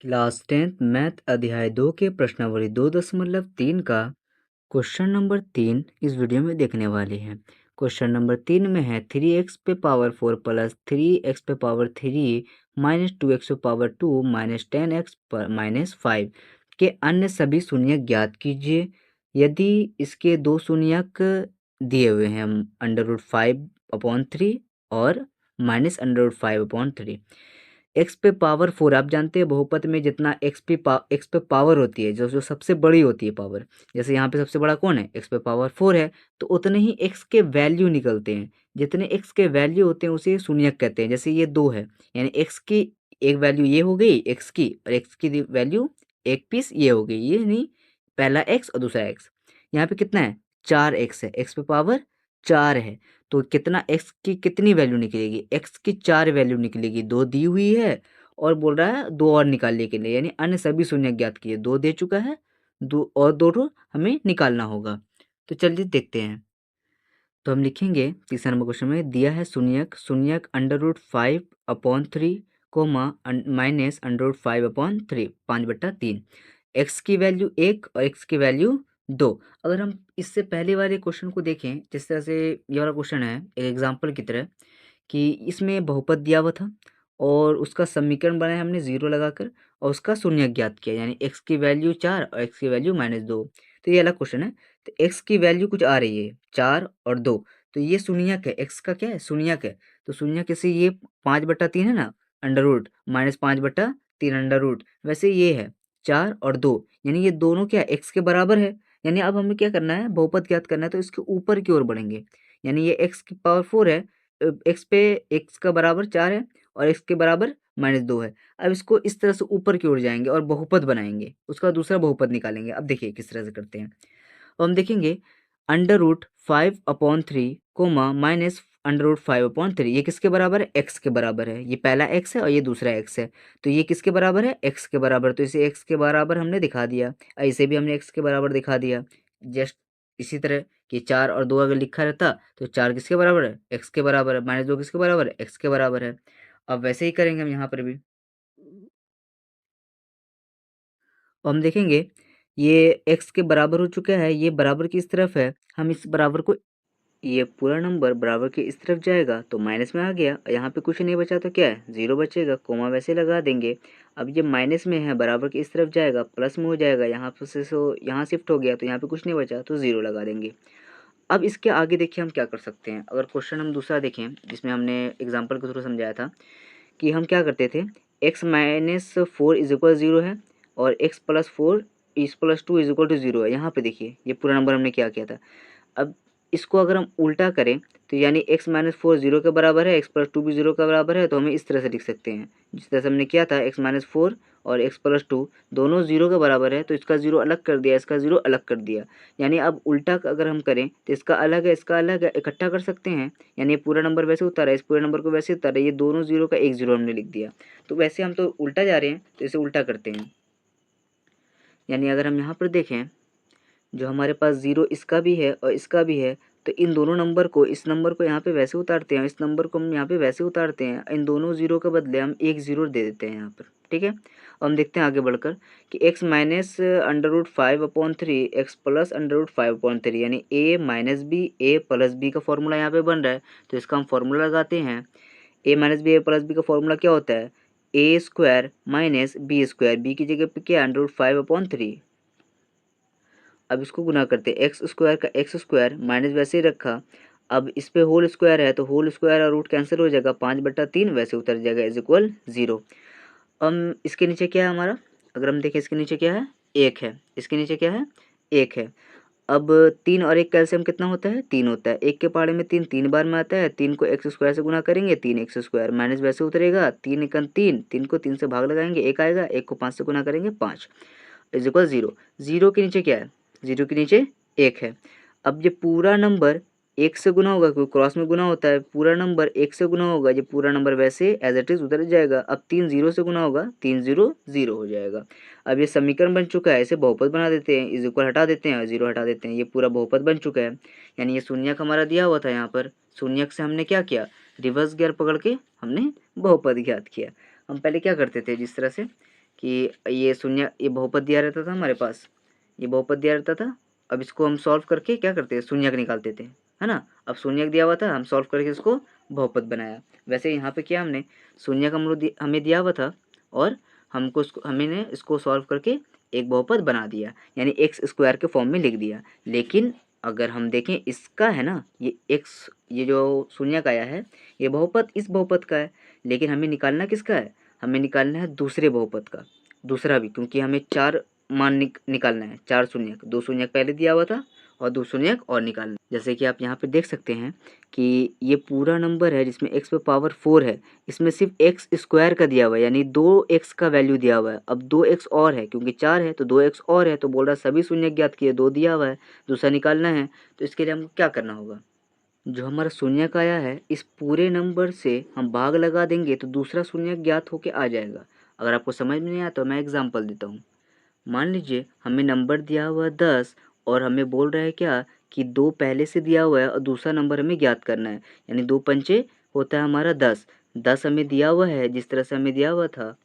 Class 10th math अध्याय 2 के प्रश्नावली 2.3 का क्वेश्चन नंबर 3 इस वीडियो में देखने वाले हैं। क्वेश्चन नंबर 3 में है 3x पे पावर 4 प्लस 3x पे पावर 3 माइनस 2x पे पावर 2 माइनस 10x माइनस 5 के अन्य सभी शून्यक ज्ञात कीजिए। यदि इसके दो शून्यक दिए हुए हैं √5/3 और माइनस √5/3। एक्स पे पावर 4 आप जानते हैं बहुपद में जितना एक्स पे पावर होती है जो जो सबसे बड़ी होती है पावर, जैसे यहाँ पे सबसे बड़ा कौन है, एक्स पे पावर 4 है, तो उतने ही एक्स के वैल्यू निकलते हैं। जितने एक्स के वैल्यू होते हैं उसे शून्यक कहते हैं। जैसे ये 2 है, यानी एक्स की एक वैल्यू ये हो गई एक्स की, और एक्स की वैल्यू एक पीस ये हो गई, ये नहीं, पहला एक्स और दूसरा एक्स। यहाँ पे कितना है, 4x है, एक्स पे पावर 4 है, तो कितना एक्स की कितनी वैल्यू निकलेगी, एक्स की 4 वैल्यू निकलेगी। 2 दी हुई है और बोल रहा है 2 और निकालने के लिए, यानी अन्य सभी शून्य ज्ञात किए। 2 दे चुका है, 2 और 2 हमें निकालना होगा। तो चलिए देखते हैं। तो हम लिखेंगे तीसरा नंबर क्वेश्चन में दिया है शून्यक √5/3 कोमा माइनस √5/3 5/3, एक्स की वैल्यू 1 और एक्स की वैल्यू 2। अगर हम इससे पहले वाले क्वेश्चन को देखें, जिस तरह से ये वाला क्वेश्चन है एक एग्जाम्पल की तरह, कि इसमें बहुपद दिया हुआ था और उसका समीकरण बनाया हमने 0 लगाकर और उसका शून्य ज्ञात किया, यानी एक्स की वैल्यू 4 और एक्स की वैल्यू -2। तो ये अलग क्वेश्चन है। तो एक्स की वैल्यू कुछ आ रही है 4 और 2, तो ये शून्यक है, एक्स का क्या है, शून्यक है। तो शून्यक कैसे, ये 5/3 है ना, under root minus 5/3 under root, वैसे ये है 4 और 2, यानी ये दोनों क्या एक्स के बराबर है। यानी अब हमें क्या करना है, बहुपद ज्ञात करना है, तो इसके ऊपर की ओर बढ़ेंगे। यानी ये एक्स की पावर 4 है, एक्स पे एक्स का बराबर 4 है और एक्स के बराबर -2 है। अब इसको इस तरह से ऊपर की ओर जाएंगे और बहुपद बनाएंगे, उसका दूसरा बहुपद निकालेंगे। अब देखिए किस तरह से करते हैं। अब हम देखेंगे √5/3 कोमा माइनस √5/3, ये किसके बराबर है, एक्स के बराबर है। ये पहला एक्स है और ये दूसरा एक्स है, तो ये किसके बराबर है, एक्स के बराबर। तो इसे एक्स के बराबर हमने दिखा दिया, इसे भी हमने एक्स के बराबर दिखा दिया। जस्ट इसी तरह कि 4 और 2 अगर लिखा रहता तो 4 किसके बराबर है, एक्स के बराबर है, -2 किसके बराबर है, एक्स के बराबर है। अब वैसे ही करेंगे हम यहाँ पर भी। हम देखेंगे ये एक्स के बराबर हो चुका है, ये बराबर की इस तरफ है, हम इस बराबर को, ये पूरा नंबर बराबर के इस तरफ जाएगा तो माइनस में आ गया, यहाँ पे कुछ नहीं बचा तो क्या है, 0 बचेगा, कोमा वैसे लगा देंगे। अब ये माइनस में है, बराबर के इस तरफ जाएगा, प्लस में हो जाएगा, यहाँ पर से सो यहाँ शिफ्ट हो गया तो यहाँ पे कुछ नहीं बचा तो 0 लगा देंगे। अब इसके आगे देखिए हम क्या कर सकते हैं। अगर क्वेश्चन हम दूसरा देखें जिसमें हमने एग्जाम्पल के थ्रू समझाया था कि हम क्या करते थे, x-4 इज इक्वल 0 है और x+4 x+2 is equal to 0 है। यहाँ पे देखिए ये पूरा नंबर हमने क्या किया था। अब इसको अगर हम उल्टा करें तो यानी x-4 0 के बराबर है, x+2 भी 0 के बराबर है, तो हमें इस तरह से लिख सकते हैं जिस तरह से हमने किया था। x-4 और x+2 दोनों 0 के बराबर है, तो इसका 0 अलग कर दिया, इसका 0 अलग कर दिया। यानी अब उल्टा अगर हम करें तो इसका अलग है, इसका अलग है, इकट्ठा कर सकते हैं। यानी ये पूरा नंबर वैसे उतारा है, इस पूरे नंबर को वैसे उतारा है, ये दोनों 0 का एक 0 हमने लिख दिया। तो वैसे हम तो उल्टा जा रहे हैं तो इसे उल्टा करते हैं। यानी अगर हम यहाँ पर देखें, जो हमारे पास 0 इसका भी है और इसका भी है, तो इन दोनों नंबर को, इस नंबर को यहाँ पे वैसे उतारते हैं, इस नंबर को हम यहाँ पे वैसे उतारते हैं। इन दोनों 0 के बदले हम एक 0 दे देते हैं यहाँ पर, ठीक है। और हम देखते हैं आगे बढ़कर कि x-√5/3 x+√5/3, यानी a-b a+b का फॉर्मूला यहाँ पे बन रहा है। तो इसका हम फॉर्मूला लगाते हैं। a-b a+b का फॉर्मूला क्या होता है, a² - b², b की जगह पे क्या है, √5/3। अब इसको गुना करते हैं, x² का x² माइनस वैसे ही रखा। अब इस पे होल स्क्वायर है तो होल स्क्वायर और रूट कैंसिल हो जाएगा, 5/3 वैसे उतर जाएगा, इज इक्वल 0। हम इसके नीचे क्या है हमारा, अगर हम देखें इसके नीचे क्या है, 1 है, इसके नीचे क्या है, 1 है। अब 3 और 1 का एलसीएम कितना होता है, 3 होता है। 1 के पहाड़े में 3 3 बार में आता है, 3 को x² से गुना करेंगे, 3x² माइनस वैसे उतरेगा, 3 एकन 3, 3 को 3 से भाग लगाएंगे, 1 आएगा, 1 को 5 से गुना करेंगे 5 इज इक्वल 0। 0 के नीचे क्या है, 0 के नीचे 1 है। अब ये पूरा नंबर 1 से गुना होगा, क्योंकि क्रॉस में गुना होता है, पूरा नंबर 1 से गुना होगा, ये पूरा नंबर वैसे एज इट इज उधर जाएगा। अब 3 0 से गुना होगा, 3 0 0 हो जाएगा। अब ये समीकरण बन चुका है, इसे बहुपद बना देते हैं, इज इक्वल हटा देते हैं और 0 हटा देते हैं, ये पूरा बहुपद बन चुका है। यानी ये शून्यक हमारा दिया हुआ था, यहाँ पर शून्यक से हमने क्या किया, रिवर्स गियर पकड़ के हमने बहुपद ज्ञात किया। हम पहले क्या करते थे, जिस तरह से कि ये बहुपद दिया रहता था हमारे पास, ये बहुपद दिया रहता था। अब इसको हम सॉल्व करके क्या करते हैं, शून्यक निकालते थे, है ना। अब शून्यक दिया हुआ था, हम सॉल्व करके इसको बहुपद बनाया। वैसे यहाँ पे क्या हमने शून्यक हमें दिया हुआ था और हमने इसको सॉल्व करके एक बहुपद बना दिया, यानी एक्स स्क्वायर के फॉर्म में लिख दिया। लेकिन अगर हम देखें इसका है ना, ये जो शून्यक आया है ये बहुपद इस बहुपद का है, लेकिन हमें निकालना किसका है, हमें निकालना है दूसरे बहुपद का, दूसरा भी, क्योंकि हमें 4 मान निकालना है, 4 शून्यक, 2 शून्यक पहले दिया हुआ था और 2 शून्यक और निकालना। जैसे कि आप यहाँ पे देख सकते हैं कि ये पूरा नंबर है जिसमें x पे पावर 4 है, इसमें सिर्फ एक्स स्क्वायर का दिया हुआ है, यानी 2x का वैल्यू दिया हुआ है। अब 2x और है, क्योंकि 4 है तो 2x और है, तो बोल रहा सभी शून्यक ज्ञात किए, 2 दिया हुआ है, दूसरा निकालना है। तो इसके लिए हमको क्या करना होगा, जो हमारा शून्यक आया है इस पूरे नंबर से हम भाग लगा देंगे तो दूसरा शून्यक ज्ञात होके आ जाएगा। अगर आपको समझ में नहीं आया तो मैं एग्जांपल देता हूँ। मान लीजिए हमें नंबर दिया हुआ 10 और हमें बोल रहा है क्या कि 2 पहले से दिया हुआ है और दूसरा नंबर हमें ज्ञात करना है, यानी 2 पंचे होता है हमारा 10। 10 हमें दिया हुआ है, जिस तरह से हमें दिया हुआ था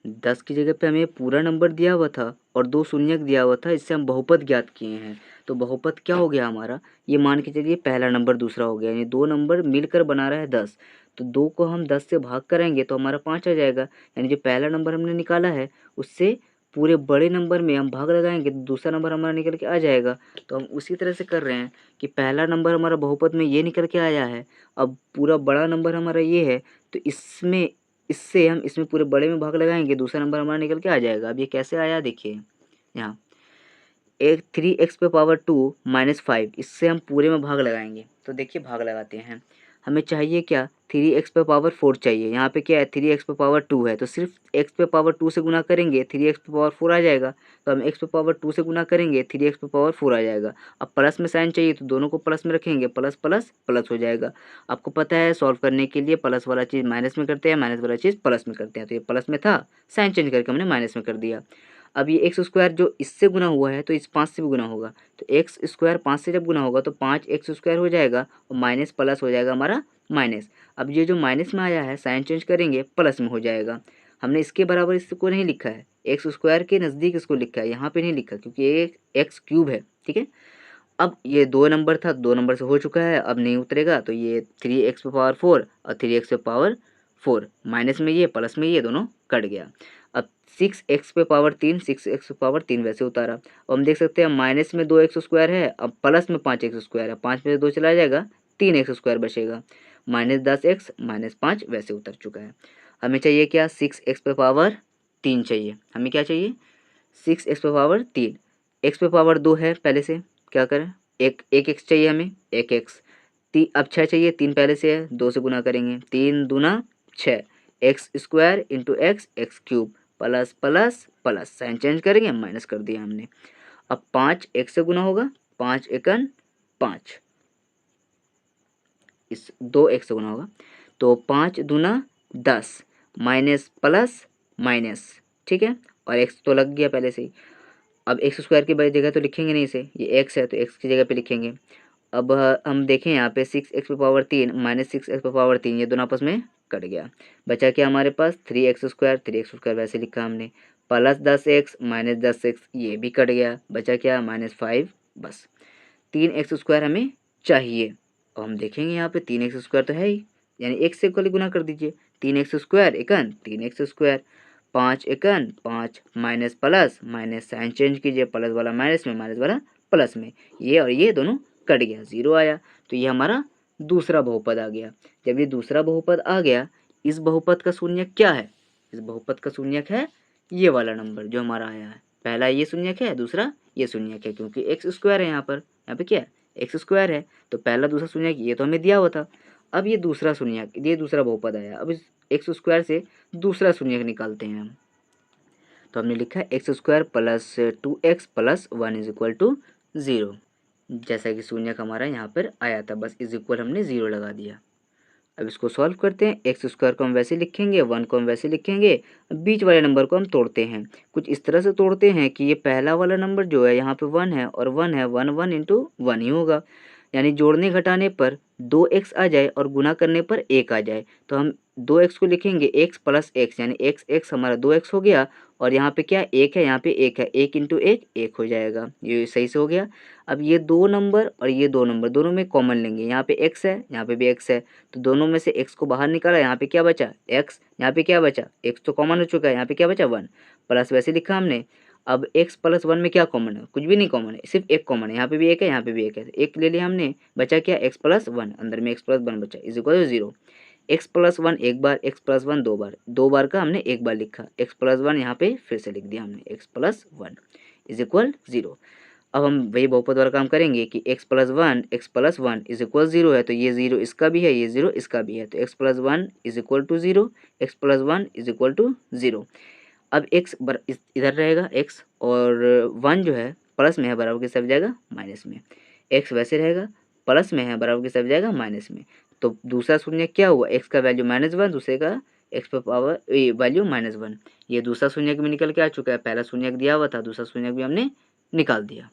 10 की जगह पे हमें पूरा नंबर दिया हुआ था और 2 शून्यक दिया हुआ था, इससे हम बहुपद ज्ञात किए हैं। तो बहुपद क्या हो गया हमारा, ये मान के चलिए पहला नंबर दूसरा हो गया, यानी 2 नंबर मिलकर बना रहा है 10। तो 2 को हम 10 से भाग करेंगे तो हमारा 5 आ जाएगा, यानी जो पहला नंबर हमने निकाला है उससे पूरे बड़े नंबर में हम भाग लगाएंगे तो दूसरा नंबर हमारा निकल के आ जाएगा। तो हम उसी तरह से कर रहे हैं कि पहला नंबर हमारा बहुपद में ये निकल के आया है, अब पूरा बड़ा नंबर हमारा ये है, तो इसमें पूरे बड़े में भाग लगाएंगे, दूसरा नंबर हमारा निकल के आ जाएगा। अब ये कैसे आया देखिए, यहाँ एक 3x पे पावर 2 -5, इससे हम पूरे में भाग लगाएंगे। तो देखिए भाग लगाते हैं, हमें चाहिए क्या, 3x पे पावर 4 चाहिए। यहाँ पे क्या है, 3x पे पावर 2 है, तो सिर्फ x पे पावर 2 से गुना करेंगे 3x पे पावर 4 आ जाएगा। तो हम x पे पावर 2 से गुना करेंगे 3x पे पावर 4 आ जाएगा। अब प्लस में साइन चाहिए तो दोनों को प्लस में रखेंगे, प्लस प्लस प्लस हो जाएगा। आपको पता है सॉल्व करने के लिए प्लस वाला चीज़ माइनस में करते हैं, माइनस वाला चीज़ प्लस में करते हैं। तो ये प्लस में था, साइन चेंज करके हमने माइनस में कर दिया। अब ये एक्स स्क्वायर जो इससे गुना हुआ है तो इस 5 से भी गुना होगा, तो एक्स स्क्वायर 5 से जब गुना होगा तो 5x स्क्वायर हो जाएगा और माइनस प्लस हो जाएगा हमारा माइनस। अब ये जो माइनस में आया है साइन चेंज करेंगे प्लस में हो जाएगा। हमने इसके बराबर इसको नहीं लिखा है, एक्स स्क्वायर के नज़दीक इसको लिखा है, यहाँ पे नहीं लिखा क्योंकि ये एक्स क्यूब है, ठीक है। अब ये 2 नंबर था, 2 नंबर से हो चुका है, अब नहीं उतरेगा, तो ये 3x पे पावर 4 और 3x पे पावर 4, माइनस में ये प्लस में ये दोनों कट गया। अब 6x पे पावर 3, 6x पे पावर 3 वैसे उतारा। अब हम देख सकते हैं माइनस में 2x स्क्वायर है, अब प्लस में 5x स्क्वायर है, 5 में से 2 चला जाएगा, 3x स्क्वायर बचेगा, -10x -5 वैसे उतर चुका है। हमें चाहिए क्या, 6x पे पावर 3 चाहिए। हमें क्या चाहिए, 6x पे पावर 3, x पे पावर 2 है पहले से, क्या करें, एक एक्स चाहिए हमें, एक एक्स। अब 6 चाहिए, 3 पहले से है, 2 से गुना करेंगे, 3 दूना 6, x square into x, x cube, plus plus plus, sign change करेंगे, माइनस कर दिया हमने। अब 5 एक से गुना होगा, 5 एकन 5, इस 2 एक से गुना होगा, तो 5 दूना 10, माइनस प्लस माइनस, ठीक है, और एक्स तो लग गया पहले से ही। अब एक्स स्क्वायर की जगह तो लिखेंगे नहीं इसे, ये एक्स है तो एक्स की जगह पे लिखेंगे। अब हम देखें यहाँ पे 6x पे पावर 3 -6x पे पावर 3, ये दोनों आपस में कट गया, बचा क्या हमारे पास 3x स्क्वायर, 3x स्क्वायर वैसे लिखा हमने, प्लस 10x -10x ये भी कट गया, बचा क्या -5, बस 3x स्क्वायर हमें चाहिए। अब हम देखेंगे यहाँ पे 3x स्क्वायर तो है ही, यानी एक से कल गुना कर दीजिए, 3x स्क्वायर एकन 3x स्क्वायर, 5 एकन 5, minus plus minus, sign change कीजिए, प्लस वाला माइनस में, माइनस वाला प्लस में, ये और ये दोनों कट गया, 0 आया। तो ये हमारा दूसरा बहुपद आ गया। जब ये दूसरा बहुपद आ गया, इस बहुपद का शून्यक क्या है, इस बहुपद का शून्यक है ये वाला नंबर जो हमारा आया है। पहला ये शून्यक है, दूसरा ये शून्यक है, क्योंकि एक्स स्क्वायर है यहाँ पे क्या है, एक्स स्क्वायर है, तो पहला दूसरा शून्यक ये तो हमें दिया हुआ था। अब ये दूसरा शून्यक, ये दूसरा बहुपद आया, अब इस एक्स स्क्वायर से दूसरा शून्यक निकालते हैं हम। तो हमने लिखा है x square plus 2x plus 1 is equal to 0, जैसा कि शून्यक हमारा यहाँ पर आया था, बस इज इक्वल हमने 0 लगा दिया। अब इसको सॉल्व करते हैं, एक्स स्क्वायर को हम वैसे लिखेंगे, 1 को हम वैसे लिखेंगे, बीच वाले नंबर को हम तोड़ते हैं, कुछ इस तरह से तोड़ते हैं कि ये पहला वाला नंबर जो है यहाँ पे 1 है और 1 है, 1 1 इंटू 1 ही होगा, यानी जोड़ने घटाने पर 2x आ जाए और गुना करने पर 1 आ जाए, तो हम 2x को लिखेंगे x प्लस एक्स, यानी x हमारा 2x हो गया और यहाँ पे क्या एक है, यहाँ पे एक है, 1 इंटू एक हो जाएगा, ये सही से हो गया। अब ये 2 नंबर और ये 2 नंबर दोनों में कॉमन लेंगे, यहाँ पे x है, यहाँ पे भी x है, तो दोनों में से x को बाहर निकाला, यहाँ पे क्या बचा x, यहाँ पे क्या बचा x तो कॉमन हो चुका है, यहाँ पे क्या बचा 1 प्लस वैसे लिखा हमने। अब x प्लस 1 में क्या कॉमन है, कुछ भी नहीं कॉमन है, सिर्फ एक कॉमन है, यहाँ पे भी एक है, यहाँ पे भी एक है, एक ले लिया हमने, बचा क्या x प्लस 1, अंदर में x प्लस 1 बचा is equal to 0। x plus 1 एक बार, x प्लस 1 दो बार, दो बार का हमने एक बार लिखा, x प्लस 1 यहाँ पे फिर से लिख दिया हमने, x प्लस 1 इज इक्वल 0। अब हम वही बहुपद वाला काम करेंगे कि x प्लस 1 इज इक्वल 0 है, तो ये 0 इसका भी है, ये 0 इसका भी है, तो x plus 1 is equal to 0, x plus 1 is equal to 0। अब x इधर रहेगा x, और 1 जो है प्लस में है बराबर के सब जाएगा माइनस में, x वैसे रहेगा प्लस में है बराबर के सब जाएगा माइनस में। तो दूसरा शून्य क्या हुआ, x का वैल्यू -1, दूसरे का x पर पावर वैल्यू -1, ये दूसरा शून्य भी निकल के आ चुका है, पहला शून्य दिया हुआ था, दूसरा शून्य भी हमने निकाल दिया।